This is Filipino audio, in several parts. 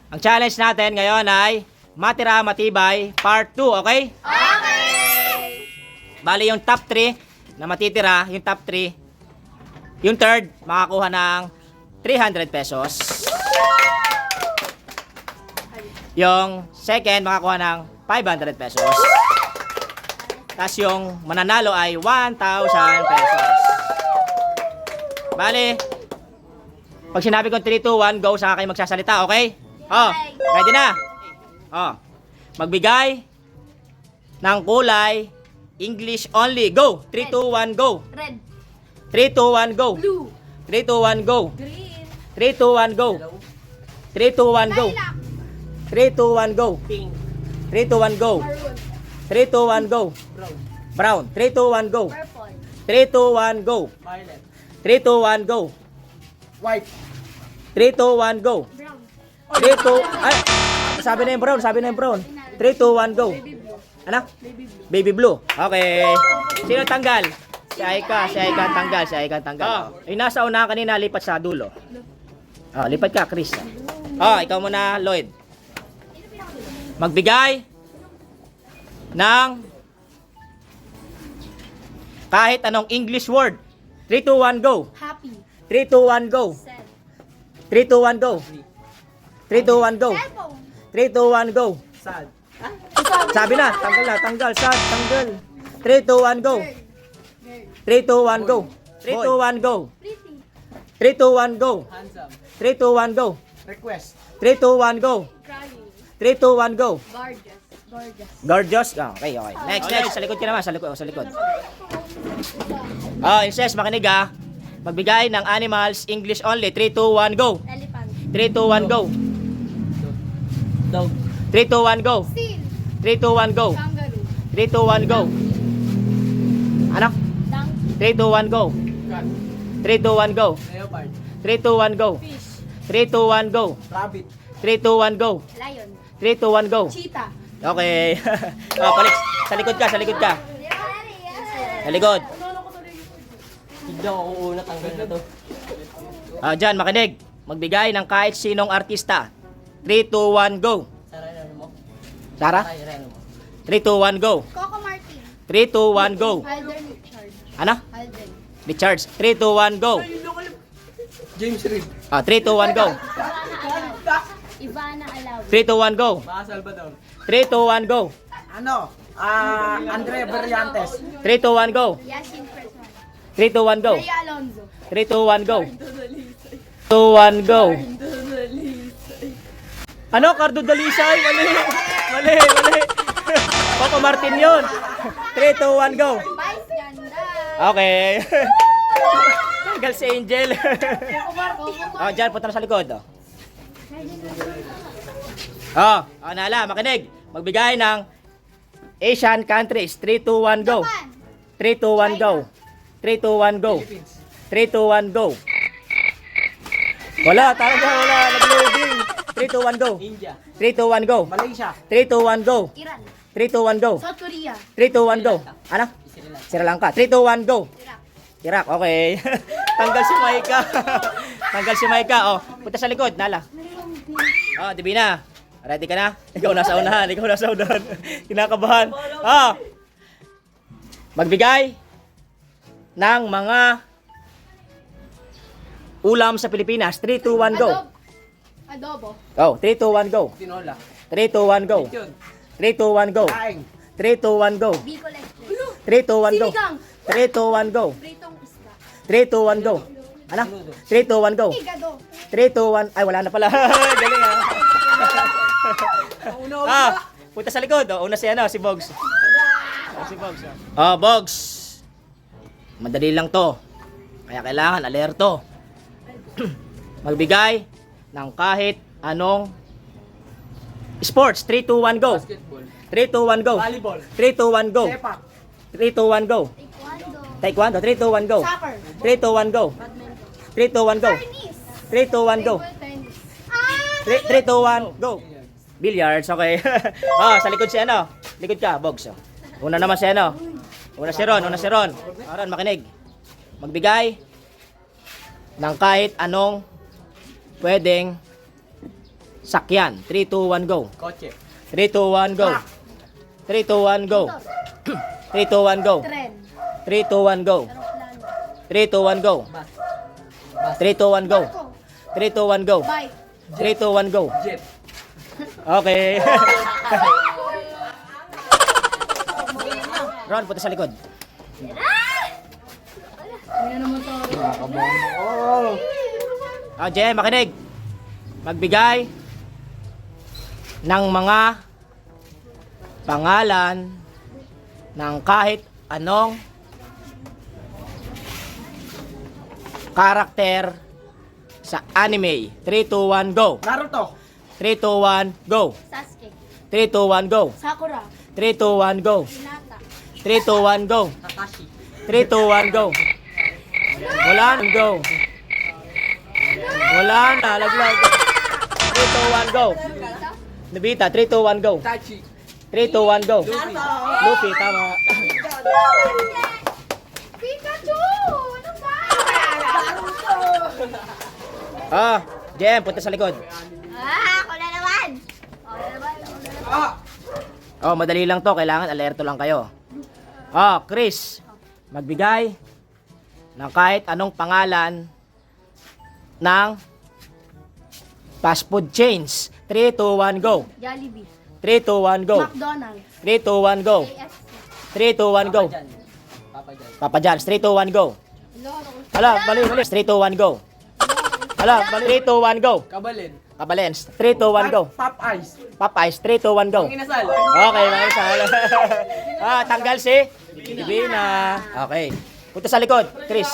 Ang challenge natin ngayon ay Matira Matibay Part 2, okay? Okay! Bali yung top 3 na matitira, yung top 3, yung third, makakuha ng 300 pesos. Yung second, makakuha ng 500 pesos. Tapos yung mananalo ay 1,000 pesos. Bali, pag sinabi kong 3, 2, 1, go, saka kayo magsasalita, okay? Oh, ready na? Oh, magbigay ng kulay, English only, go! 3, 2, 1, go! Red. 3, 2, 1, go! Blue. 3, 2, 1, go! Green. 3, 2, 1, go! 3, 2, 1, go! Lilac. 3, 2, 1, go! Pink. 3, 2, 1, go! Maroon. 3, 2, 1, go! Brown. Brown. 3, 2, 1, go! Purple. 3, 2, 1, go! Violet. 3, 2, 1, go! White. 3, 2, 1, go! Brown. 3, 2, ay! Sabi na yung brown, sabi na yung brown. 3, 2, 1, go! Baby blue. Ano? Baby blue. Baby blue. Okay. Sino tanggal? Si Aika. Si Aika tanggal. Si Aika tanggal. Oh. Yung nasa unahan kanina, lipat sa dulo. Oh, lipat ka, Chris. Oh, ikaw muna, Lloyd. Magbigay ng kahit anong English word. 3, 2, 1, go. Happy. 3, 2, 1, go. Sad. 3, 2, 1, go. 3, 2, 1, go. Cellphone. 3, 2, 1, go. Sad. Sabi na, tanggal. Sad, tanggal. 3, 2, 1, go. Nerd. 3, 2, 1, go. 3, 2, 1, go. Pretty. 3, 2, 1, go. Handsome. 3, 2, 1, go. Request. 3, 2, 1, go. Crying. 3, 2, 1, go. Gorgeous. Gorgeous. Gorgeous. Ah, okay. Next. Sa likod ka naman. Sa likod. Oh, incest, makinig ah. Magbigay ng animals, English only. 3, 2, 1, go. Elephant. 3, 2, 1, go. Dog. 3, 2, 1, go. Seal. 3, 2, 1, go. Kangaroo. 3, 2, 1, go. Ano? Donkey. 3, 2, 1, go. Cat. 3, 2, 1, go. Leopard. 3, 2, 1, go. Fish. 3, 2, 1, go. Rabbit. 3, 2, 1, go. Lion. 3, 2, 1, go. Cheetah. Okay. Oh, balik. Sa likod ka. Sa likod. Tignan ko kung una tanggal na to. Dyan, makinig. Magbigay ng kahit sinong artista. 3, 2, 1, go. Sara na mo. Sarah? Sara na mo. 3, 2, 1, go. Coco Martin. 3, 2, 1, go. Alden Richard. Ano? Alden. Recharge. 3, 2, 1, go. James Reid. 3, 2, 1, go. Ivana Alawi. 3, 2, 1, go. Baka Salvador. 3, 2, 1, go. Ano? Andre Berriantes. 3, 2, 1, go. Yasin Fresman. 3, 2, 1, go. Rhea Alonzo. 3, 2, 1, go. 2, 1, go. Ano? Cardo Dalisay? Mali. Coco Martin yun. 3, 2, 1, go. Vice Ganda. Okay. Tanggal si Angel. Coco Martin. Dyan, punta na sa likod. Nala, makinig. Magbigay ng Asian countries. 3, 2, 1, go. Japan. 3, 2, 1, go. 3, 2, 1, go. Philippines. 3, 2, 1, go. Wala. Nag-loading. 3, 2, 1, go. India. 3, 2, 1, go. Malaysia. 3, 2, 1, go. Iran. 3, 2, 1, go. South Korea. 3, 2, 1, go. Ano? Sri Lanka. 3, 2, 1, go. Iraq. Iraq, okay. Tanggal si Maika. Punta sa likod, Nala. Divina. Ready ka na? Ikaw nasa unahan. Kinakabahan. Magbigay ng mga ulam sa Pilipinas. 3, 2, 1, go. Adobo. 3, 2, 1, go. Tinola. 3, 2, 1, go. Yun. 3, 2, 1, go. Kaing. 3, 2, 1, go. Bicol Express. 3, 2, 1, go. Sinigang. 3, 2, 1, go. Pritong isda. 3, 2, 1, go. Ano? 3, 2, 1, go. Higado. 3, 2, 1. Ay, wala na pala. Galing punta sa likod. Una si Bogs. Bogs. Madali lang to. Kaya kailangan alerto. Magbigay ng kahit anong sports. 3, 2, 1, go. Basketball. 3, 2, 1, go. Volleyball. 3, 2, 1, go. Sepak. 3, 2, 1, go. Taekwondo. Taekwondo. 3, 2, 1, go. Soccer. 3, 2, 1, go. Badminton. 3, 2, 1, go. Tennis. 3, 2, 1, go. Table tennis. 3, 2, 1, go. Billiards, okay. Sa likod si ano? Likod ka, Bogs. Una naman si ano? Una si Ron. Ron, makinig. Magbigay ng kahit anong pwedeng Sakyan. 3, 2, 1, go. Kotse. 3, 2, 1, go. 3, 2, 1, go. 3, 2, 1, go. Tren. 3, 2, 1, go. Aeroplano. 3, 2, 1, go. Bus. 3, 2, 1, go. Barko. 3, 2, 1, go. Bike. 3, 2, 1, go. Jet. Okay. Ron, punta sa likod. Ano naman to? Jem, makinig. Magbigay ng mga pangalan ng kahit anong karakter sa anime. 3, 2, 1, go. Naruto. 3, 2, 1, go. Sasuke. 3, 2, 1, go. Sakura. 3, 2, 1, go. Hinata. 3, 2, 1, go. Kakashi. 3, 2, 1, go. Wala na, go. Wala na, laglag. 3, 2, 1, go. Nobita, 3, 2, 1, go. Tachi. 3, 2, 1, go. Luffy, tama. Pikachu! Ano ba? Ah, Jem, punta sa likod. Ako na naman! Ako na naman. Oh, madali lang to. Kailangan alerto lang kayo. Oh, Chris. Magbigay ng kahit anong pangalan ng fast food chains. 3, 2, 1, go. Jollibee. 3, 2, 1, go. McDonald's. 3, 2, 1, go. KFC. 3, 2, 1, go. Papa Jan. Papa John's. 3, 2, 1, go. Hala, mali. 3, 2, 1, go. Hala, mali. 3, 2, 1, go. Kabalin. Kabalens. 3, 2, 1, go. Pop Ice. Popeyes. 3, 2, 1, go. Ang inasal. Okay, mga sal. Tanggal si Divina. Okay. Punta sa likod, Chris.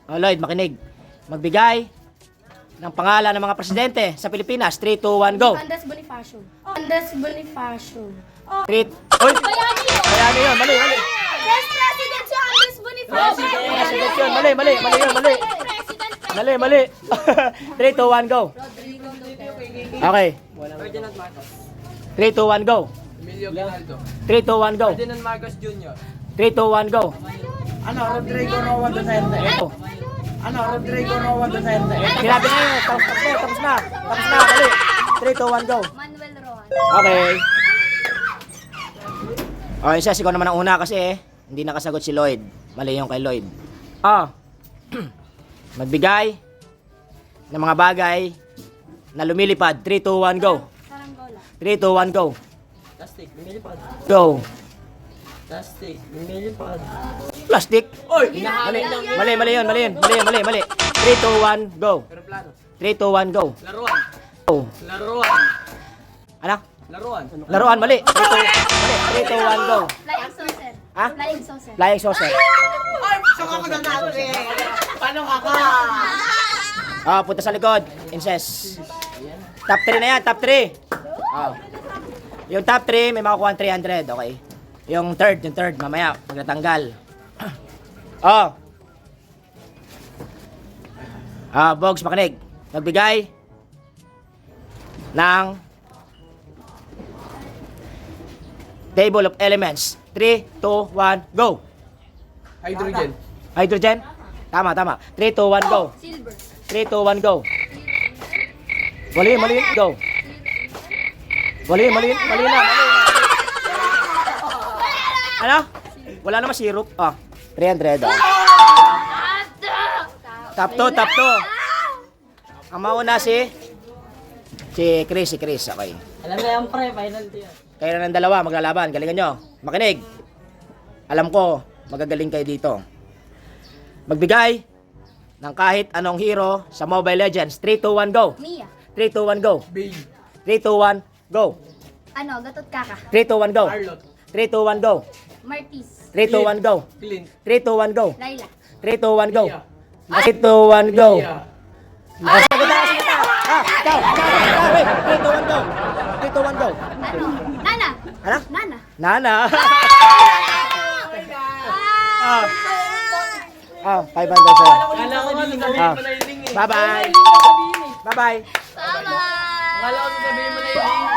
Lloyd, makinig. Magbigay ng pangalan ng mga presidente sa Pilipinas. 3, 2, 1, go. Andres Bonifacio. Andres Bonifacio. 3, oy! Bayani yun, mali. Best President si Andres Bonifacio. President yun, mali yun, mali. Mali. 3, 2, 1, go. Rodrigo Duterte. Okay. Ferdinand Marcos. 3, 2, 1, go. Emilio Ginaldo. 3, 2, 1, go. Ferdinand Marcos Jr. 3, 2, 1, go. Ano? Rodrigo Roa Duterte. Ano? Rodrigo Roa Duterte. Sinabi na yun, tapos na, mali. 3, 2, 1, go. Manuel Roan. Okay. Okay, siya, ikaw naman ang una kasi hindi nakasagot si Lloyd. Mali yung kay Lloyd. Magbigay ng mga bagay na lumilipad. 3, 2, 1, go. Saranggola. 3, 2, 1, go. Plastic. Lumilipad. Go. Plastic. Lumilipad. Plastic. Oy! Mali yun. 3, 2, 1, go. Aeroplano. 3, 2, 1, go. Laruan. Go. Laruan. Ano? Laruan. Laruan, mali. 3, 2, 1, go. Flying saucer. Ha? Flying saucer. Flying saucer. Paano ka ka? Punta sa likod. Incest. Top 3 na yan, top 3. Yung top 3, may makukuha 300, okay? Yung third, mamaya, pag natanggal. Bogs, makinig. Magbigay ng table of elements. 3, 2, 1, go. Hydrogen. Hydrogen? Tama. 3, 2, 1, go. Silver. 3, 2, 1, go. Mali, go. Mali na. Ano? Wala naman syrup. 300. Top 2. Ang mauna si Chris. Okay. Alam na yung pre, final tier. Kayo na ng dalawa, maglalaban. Galingan nyo. Makinig. Alam ko, magagaling kayo dito. Magbigay ng kahit anong hero sa Mobile Legends. 3, 2, 1, go. Mia. 3, 2, 1, go. Bane. 3, 2, 1, go. Ano? Gatot Kaka. 3, 2, 1, go. Arlot. 3, 2, 1, go. Martis. 3, 2, 1, go. Clint. 3, 2, 1, go. Laila. 3, 2, 1, go. Mia. 3, 2, 1, go. Mia. Ikaw. Wait. 3, 2, 1, go. 3, 2, 1, go. Ano? Nana. Ano? Nana. Nana. 500 sir. Kala ko nga, sabihin mo na yung ring eh. Bye-bye. Bye-bye. Bye-bye. Kala ko sabihin mo na yung ring.